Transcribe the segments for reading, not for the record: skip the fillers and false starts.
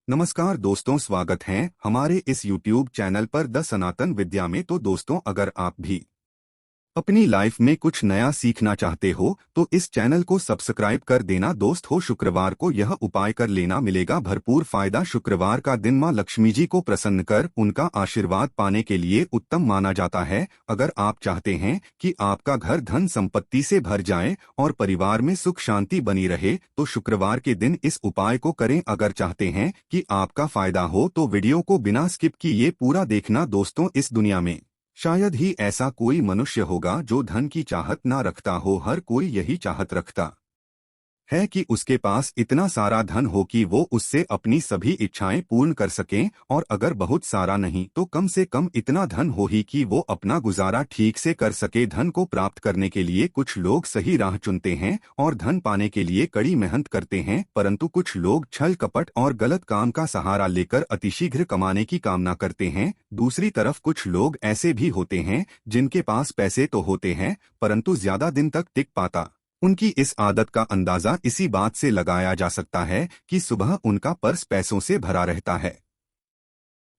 नमस्कार दोस्तों, स्वागत है हमारे इस YouTube चैनल पर द सनातन विद्या में। तो दोस्तों, अगर आप भी अपनी लाइफ में कुछ नया सीखना चाहते हो तो इस चैनल को सब्सक्राइब कर देना दोस्त हो। शुक्रवार को यह उपाय कर लेना, मिलेगा भरपूर फायदा। शुक्रवार का दिन मां लक्ष्मी जी को प्रसन्न कर उनका आशीर्वाद पाने के लिए उत्तम माना जाता है। अगर आप चाहते हैं कि आपका घर धन संपत्ति से भर जाए और परिवार में सुख शांति बनी रहे तो शुक्रवार के दिन इस उपाय को करें। अगर चाहते हैं कि आपका फायदा हो तो वीडियो को बिना स्किप किए पूरा देखना दोस्तों। इस दुनिया में शायद ही ऐसा कोई मनुष्य होगा जो धन की चाहत ना रखता हो। हर कोई यही चाहत रखता है कि उसके पास इतना सारा धन हो कि वो उससे अपनी सभी इच्छाएं पूर्ण कर सकें, और अगर बहुत सारा नहीं तो कम से कम इतना धन हो ही कि वो अपना गुजारा ठीक से कर सके। धन को प्राप्त करने के लिए कुछ लोग सही राह चुनते हैं और धन पाने के लिए कड़ी मेहनत करते हैं, परंतु कुछ लोग छल कपट और गलत काम का सहारा लेकर अतिशीघ्र कमाने की कामना करते हैं। दूसरी तरफ कुछ लोग ऐसे भी होते हैं जिनके पास पैसे तो होते हैं परंतु ज्यादा दिन तक टिक पाता। उनकी इस आदत का अंदाजा इसी बात से लगाया जा सकता है कि सुबह उनका पर्स पैसों से भरा रहता है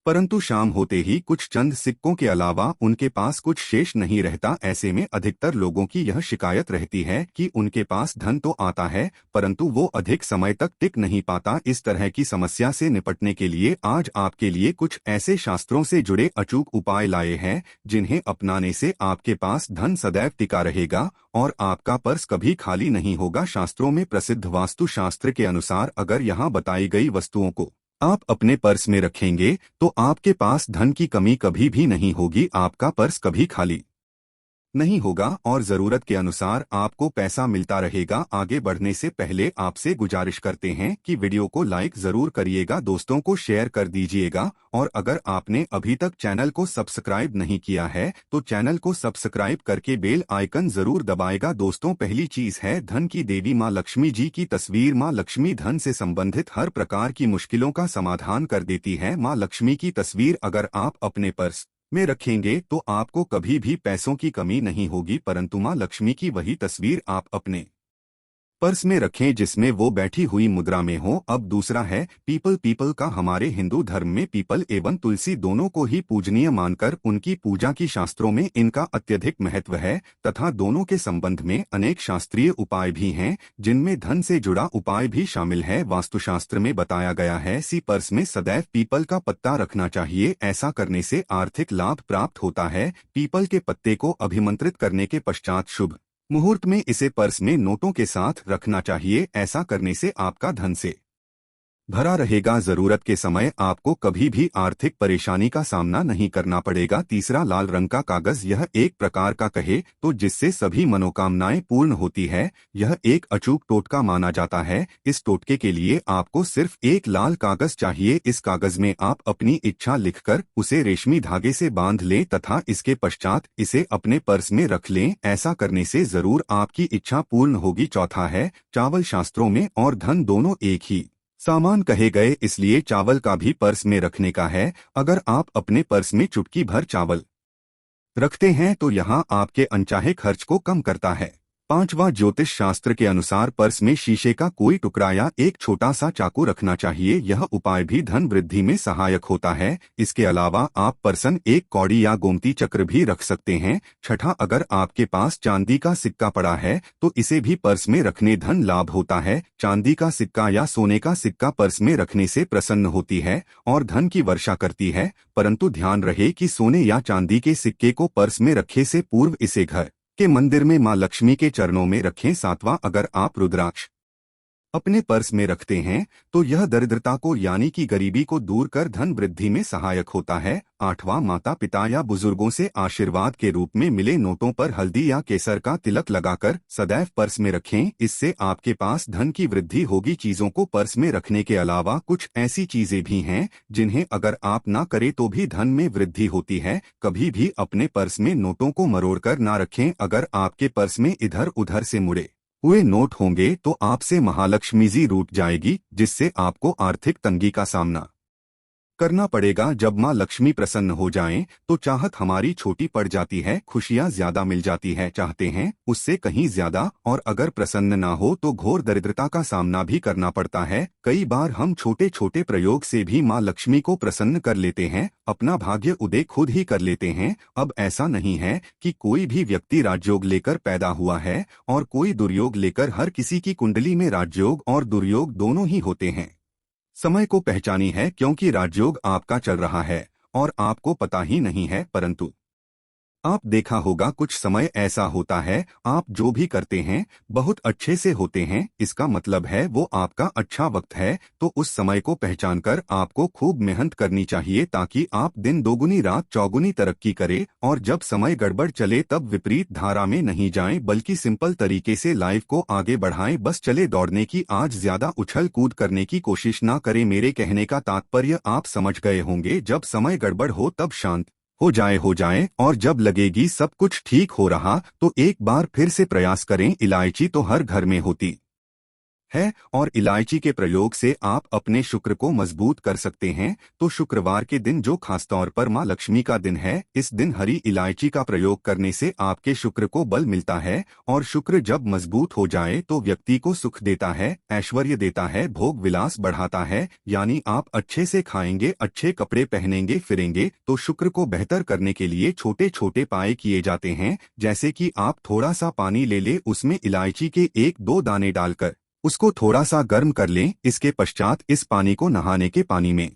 परंतु शाम होते ही कुछ चंद सिक्कों के अलावा उनके पास कुछ शेष नहीं रहता। ऐसे में अधिकतर लोगों की यह शिकायत रहती है कि उनके पास धन तो आता है परंतु वो अधिक समय तक टिक नहीं पाता। इस तरह की समस्या से निपटने के लिए आज आपके लिए कुछ ऐसे शास्त्रों से जुड़े अचूक उपाय लाए हैं जिन्हें अपनाने से आपके पास धन सदैव टिका रहेगा और आपका पर्स कभी खाली नहीं होगा। शास्त्रों में प्रसिद्ध वास्तु शास्त्र के अनुसार अगर यहाँ बताई गई वस्तुओं को आप अपने पर्स में रखेंगे तो आपके पास धन की कमी कभी भी नहीं होगी। आपका पर्स कभी खाली नहीं होगा और जरूरत के अनुसार आपको पैसा मिलता रहेगा। आगे बढ़ने से पहले आपसे गुजारिश करते हैं कि वीडियो को लाइक जरूर करिएगा, दोस्तों को शेयर कर दीजिएगा, और अगर आपने अभी तक चैनल को सब्सक्राइब नहीं किया है तो चैनल को सब्सक्राइब करके बेल आइकन जरूर दबाएगा। दोस्तों, पहली चीज है धन की देवी मां लक्ष्मी जी की तस्वीर। मां लक्ष्मी धन से संबंधित हर प्रकार की मुश्किलों का समाधान कर देती है। मां लक्ष्मी की तस्वीर अगर आप अपने पर्स में रखेंगे तो आपको कभी भी पैसों की कमी नहीं होगी, परंतु मां लक्ष्मी की वही तस्वीर आप अपने पर्स में रखें जिसमें वो बैठी हुई मुद्रा में हो। अब दूसरा है पीपल। पीपल का हमारे हिंदू धर्म में पीपल एवं तुलसी दोनों को ही पूजनीय मानकर उनकी पूजा की शास्त्रों में इनका अत्यधिक महत्व है तथा दोनों के संबंध में अनेक शास्त्रीय उपाय भी हैं जिनमें धन से जुड़ा उपाय भी शामिल है। वास्तुशास्त्र में बताया गया है सी पर्स में सदैव पीपल का पत्ता रखना चाहिए। ऐसा करने से आर्थिक लाभ प्राप्त होता है। पीपल के पत्ते को अभिमंत्रित करने के पश्चात शुभ मुहूर्त में इसे पर्स में नोटों के साथ रखना चाहिए। ऐसा करने से आपका धन से भरा रहेगा। जरूरत के समय आपको कभी भी आर्थिक परेशानी का सामना नहीं करना पड़ेगा। तीसरा, लाल रंग का कागज। यह एक प्रकार का कहे तो जिससे सभी मनोकामनाएं पूर्ण होती है। यह एक अचूक टोटका माना जाता है। इस टोटके के लिए आपको सिर्फ एक लाल कागज चाहिए। इस कागज में आप अपनी इच्छा लिखकर उसे रेशमी धागे से बांध लें तथा इसके पश्चात इसे अपने पर्स में रख लें। ऐसा करने से जरूर आपकी इच्छा पूर्ण होगी। चौथा है चावल। शास्त्रों में और धन दोनों एक ही सामान कहे गए, इसलिए चावल का भी पर्स में रखने का है। अगर आप अपने पर्स में चुटकी भर चावल रखते हैं तो यहाँ आपके अनचाहे खर्च को कम करता है। पांचवा, ज्योतिष शास्त्र के अनुसार पर्स में शीशे का कोई टुकड़ा या एक छोटा सा चाकू रखना चाहिए। यह उपाय भी धन वृद्धि में सहायक होता है। इसके अलावा आप पर्सन एक कौड़ी या गोमती चक्र भी रख सकते हैं। छठा, अगर आपके पास चांदी का सिक्का पड़ा है तो इसे भी पर्स में रखने धन लाभ होता है। चांदी का सिक्का या सोने का सिक्का पर्स में रखने से प्रसन्न होती है और धन की वर्षा करती है, परंतु ध्यान रहे कि सोने या चांदी के सिक्के को पर्स में रखे से पूर्व इसे घर के मंदिर में मां लक्ष्मी के चरणों में रखें। सातवां, अगर आप रुद्राक्ष अपने पर्स में रखते हैं तो यह दरिद्रता को यानी कि गरीबी को दूर कर धन वृद्धि में सहायक होता है। आठवां, माता पिता या बुजुर्गों से आशीर्वाद के रूप में मिले नोटों पर हल्दी या केसर का तिलक लगाकर सदैव पर्स में रखें। इससे आपके पास धन की वृद्धि होगी। चीजों को पर्स में रखने के अलावा कुछ ऐसी चीजें भी हैं जिन्हें अगर आप ना करें तो भी धन में वृद्धि होती है। कभी भी अपने पर्स में नोटों को मरोड़कर ना रखें। अगर आपके पर्स में इधर उधर से मुड़े हुए नोट होंगे तो आपसे महालक्ष्मी जी रूठ जाएगी जिससे आपको आर्थिक तंगी का सामना करना पड़ेगा। जब माँ लक्ष्मी प्रसन्न हो जाएं, तो चाहत हमारी छोटी पड़ जाती है, खुशियाँ ज्यादा मिल जाती है, चाहते हैं उससे कहीं ज्यादा, और अगर प्रसन्न ना हो तो घोर दरिद्रता का सामना भी करना पड़ता है। कई बार हम छोटे छोटे प्रयोग से भी माँ लक्ष्मी को प्रसन्न कर लेते हैं, अपना भाग्य उदय खुद ही कर लेते हैं। अब ऐसा नहीं है कि कोई भी व्यक्ति राजयोग लेकर पैदा हुआ है और कोई दुर्योग लेकर। हर किसी की कुंडली में राजयोग और दुर्योग दोनों ही होते हैं। समय को पहचानी है, क्योंकि राजयोग आपका चल रहा है और आपको पता ही नहीं है। परंतु आप देखा होगा कुछ समय ऐसा होता है, आप जो भी करते हैं बहुत अच्छे से होते हैं, इसका मतलब है वो आपका अच्छा वक्त है। तो उस समय को पहचान कर आपको खूब मेहनत करनी चाहिए, ताकि आप दिन दोगुनी रात चौगुनी तरक्की करें। और जब समय गड़बड़ चले तब विपरीत धारा में नहीं जाएं, बल्कि सिंपल तरीके से लाइफ को आगे बढ़ाएं। बस चले दौड़ने की, आज ज्यादा उछल कूद करने की कोशिश ना करें। मेरे कहने का तात्पर्य आप समझ गए होंगे। जब समय गड़बड़ हो तब शांत हो जाए, और जब लगेगी सब कुछ ठीक हो रहा तो एक बार फिर से प्रयास करें। इलायची तो हर घर में होती है, और इलायची के प्रयोग से आप अपने शुक्र को मजबूत कर सकते हैं। तो शुक्रवार के दिन, जो खासतौर पर माँ लक्ष्मी का दिन है, इस दिन हरी इलायची का प्रयोग करने से आपके शुक्र को बल मिलता है। और शुक्र जब मजबूत हो जाए तो व्यक्ति को सुख देता है, ऐश्वर्य देता है, भोग विलास बढ़ाता है। यानी आप अच्छे से खाएंगे, अच्छे कपड़े पहनेंगे, फिरेंगे। तो शुक्र को बेहतर करने के लिए छोटे छोटे उपाय किए जाते हैं, जैसे कि आप थोड़ा सा पानी ले ले, उसमें इलायची के 1-2 दाने डालकर उसको थोड़ा सा गर्म कर लें। इसके पश्चात इस पानी को नहाने के पानी में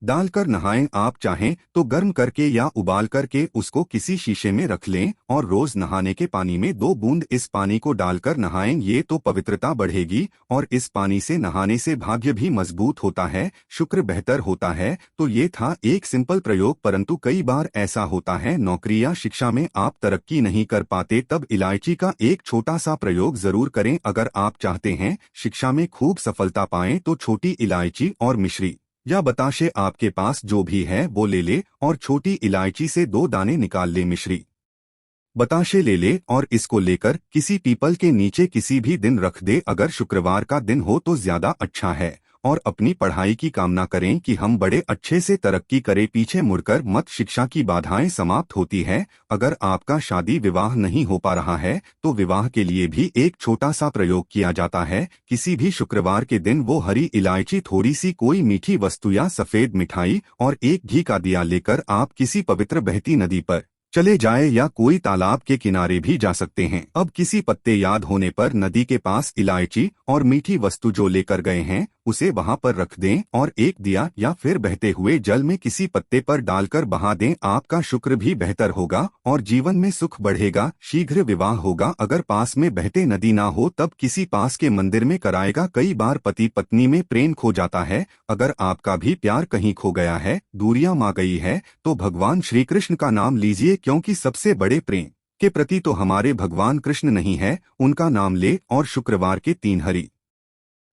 डालकर नहाएं। आप चाहें तो गर्म करके या उबाल करके उसको किसी शीशे में रख लें, और रोज नहाने के पानी में 2 बूंद इस पानी को डालकर नहाएं। ये तो पवित्रता बढ़ेगी, और इस पानी से नहाने से भाग्य भी मजबूत होता है, शुक्र बेहतर होता है। तो ये था एक सिंपल प्रयोग, परंतु कई बार ऐसा होता है नौकरी या शिक्षा में आप तरक्की नहीं कर पाते, तब इलायची का एक छोटा सा प्रयोग जरूर करें। अगर आप चाहते हैं शिक्षा में खूब सफलता पाएं, तो छोटी इलायची और मिश्री या बताशे आपके पास जो भी है वो ले ले, और छोटी इलायची से 2 दाने निकाल ले, मिश्री बताशे ले ले, और इसको लेकर किसी पीपल के नीचे किसी भी दिन रख दे। अगर शुक्रवार का दिन हो तो ज्यादा अच्छा है। और अपनी पढ़ाई की कामना करें कि हम बड़े अच्छे से तरक्की करें, पीछे मुड़कर मत। शिक्षा की बाधाएं समाप्त होती है। अगर आपका शादी विवाह नहीं हो पा रहा है तो विवाह के लिए भी एक छोटा सा प्रयोग किया जाता है। किसी भी शुक्रवार के दिन वो हरी इलायची, थोड़ी सी कोई मीठी वस्तु या सफेद मिठाई और एक घी का दिया लेकर आप किसी पवित्र बहती नदी पर चले जाए, या कोई तालाब के किनारे भी जा सकते हैं। अब किसी पत्ते याद होने पर नदी के पास इलायची और मीठी वस्तु जो लेकर गए हैं उसे वहां पर रख दें, और एक दिया या फिर बहते हुए जल में किसी पत्ते पर डालकर बहा दें। आपका शुक्र भी बेहतर होगा और जीवन में सुख बढ़ेगा, शीघ्र विवाह होगा। अगर पास में बहते नदी ना हो तब किसी पास के मंदिर में कराएगा। कई बार पति पत्नी में प्रेम खो जाता है। अगर आपका भी प्यार कहीं खो गया है, दूरियां आ गई है, तो भगवान श्री कृष्ण का नाम लीजिए, क्योंकि सबसे बड़े प्रेम के प्रति तो हमारे भगवान कृष्ण नहीं है। उनका नाम ले, और शुक्रवार के 3 हरी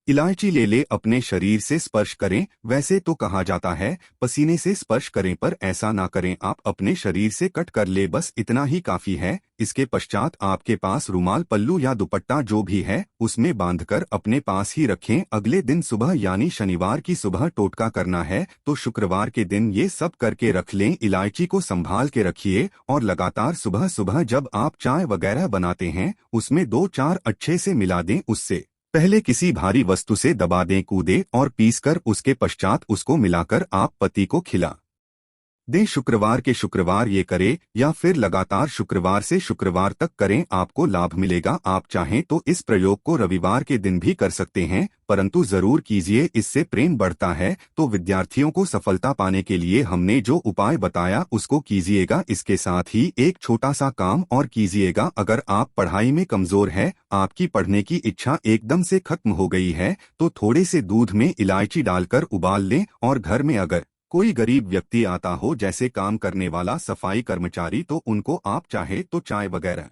इलायची ले ले, अपने शरीर से स्पर्श करें। वैसे तो कहा जाता है पसीने से स्पर्श करें, पर ऐसा ना करें, आप अपने शरीर से कट कर ले, बस इतना ही काफी है। इसके पश्चात आपके पास रुमाल, पल्लू या दुपट्टा जो भी है उसमें बांधकर अपने पास ही रखें। अगले दिन सुबह यानी शनिवार की सुबह टोटका करना है, तो शुक्रवार के दिन ये सब करके रख लें। इलायची को संभाल के रखिए, और लगातार सुबह सुबह जब आप चाय वगैरह बनाते हैं उसमें 2-4 अच्छे से मिला दें। उससे पहले किसी भारी वस्तु से दबा दें, कूदे और पीसकर उसके पश्चात उसको मिलाकर आप पति को खिला दें। शुक्रवार के शुक्रवार ये करें, या फिर लगातार शुक्रवार से शुक्रवार तक करें, आपको लाभ मिलेगा। आप चाहें तो इस प्रयोग को रविवार के दिन भी कर सकते हैं, परंतु जरूर कीजिए, इससे प्रेम बढ़ता है। तो विद्यार्थियों को सफलता पाने के लिए हमने जो उपाय बताया उसको कीजिएगा। इसके साथ ही एक छोटा सा काम और कीजिएगा। अगर आप पढ़ाई में कमजोर है, आपकी पढ़ने की इच्छा एकदम से खत्म हो गई है, तो थोड़े से दूध में इलायची डालकर उबाल लें, और घर में अगर कोई गरीब व्यक्ति आता हो, जैसे काम करने वाला, सफाई कर्मचारी, तो उनको आप चाहे तो चाय वगैरह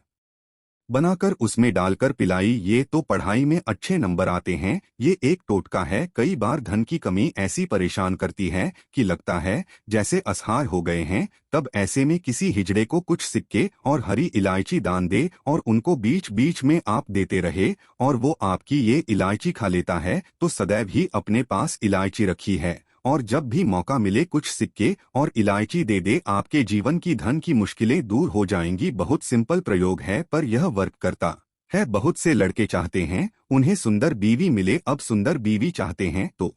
बनाकर उसमें डालकर पिलाई। ये तो पढ़ाई में अच्छे नंबर आते हैं। ये एक टोटका है। कई बार धन की कमी ऐसी परेशान करती है कि लगता है जैसे असहाय हो गए हैं, तब ऐसे में किसी हिजड़े को कुछ सिक्के और हरी इलायची दान दे, और उनको बीच बीच में आप देते रहे, और वो आपकी ये इलायची खा लेता है। तो सदैव ही अपने पास इलायची रखी है, और जब भी मौका मिले कुछ सिक्के और इलायची दे दे, आपके जीवन की धन की मुश्किलें दूर हो जाएंगी। बहुत सिंपल प्रयोग है पर यह वर्क करता है। बहुत से लड़के चाहते हैं उन्हें सुंदर बीवी मिले, अब सुंदर बीवी चाहते हैं तो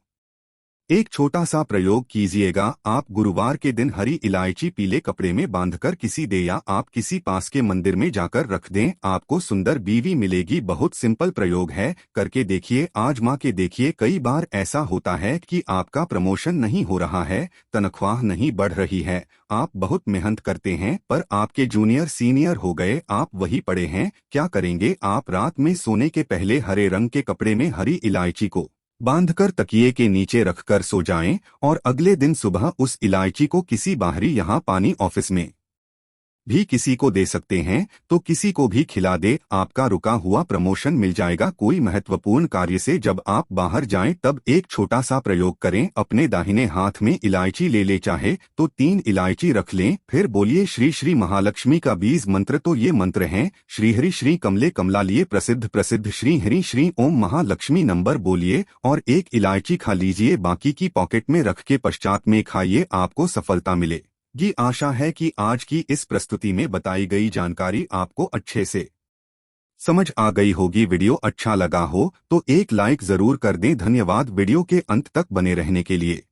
एक छोटा सा प्रयोग कीजिएगा। आप गुरुवार के दिन हरी इलायची पीले कपड़े में बांधकर किसी दे या आप किसी पास के मंदिर में जाकर रख दें, आपको सुंदर बीवी मिलेगी। बहुत सिंपल प्रयोग है, करके देखिए, आजमा के देखिए। कई बार ऐसा होता है कि आपका प्रमोशन नहीं हो रहा है, तनख्वाह नहीं बढ़ रही है, आप बहुत मेहनत करते हैं पर आपके जूनियर सीनियर हो गए, आप वही पड़े हैं। क्या करेंगे आप? रात में सोने के पहले हरे रंग के कपड़े में हरी इलायची को बांधकर तकिए के नीचे रखकर सो जाएं और अगले दिन सुबह उस इलायची को किसी बाहरी यहाँ पानी ऑफिस में भी किसी को दे सकते हैं, तो किसी को भी खिला दे, आपका रुका हुआ प्रमोशन मिल जाएगा। कोई महत्वपूर्ण कार्य से जब आप बाहर जाएं तब एक छोटा सा प्रयोग करें, अपने दाहिने हाथ में इलायची ले ले, चाहे तो 3 इलायची रख लें, फिर बोलिए श्री श्री महालक्ष्मी का बीज मंत्र। तो ये मंत्र हैं श्रीहरि श्री कमले कमलालिए प्रसिद्ध प्रसिद्ध श्री हरि श्री ओम महालक्ष्मी। नंबर बोलिए और एक इलायची खा लीजिए, बाकी की पॉकेट में रख के पश्चात में खाइए, आपको सफलता मिले। ये आशा है कि आज की इस प्रस्तुति में बताई गई जानकारी आपको अच्छे से समझ आ गई होगी। वीडियो अच्छा लगा हो तो एक लाइक जरूर कर दें। धन्यवाद वीडियो के अंत तक बने रहने के लिए।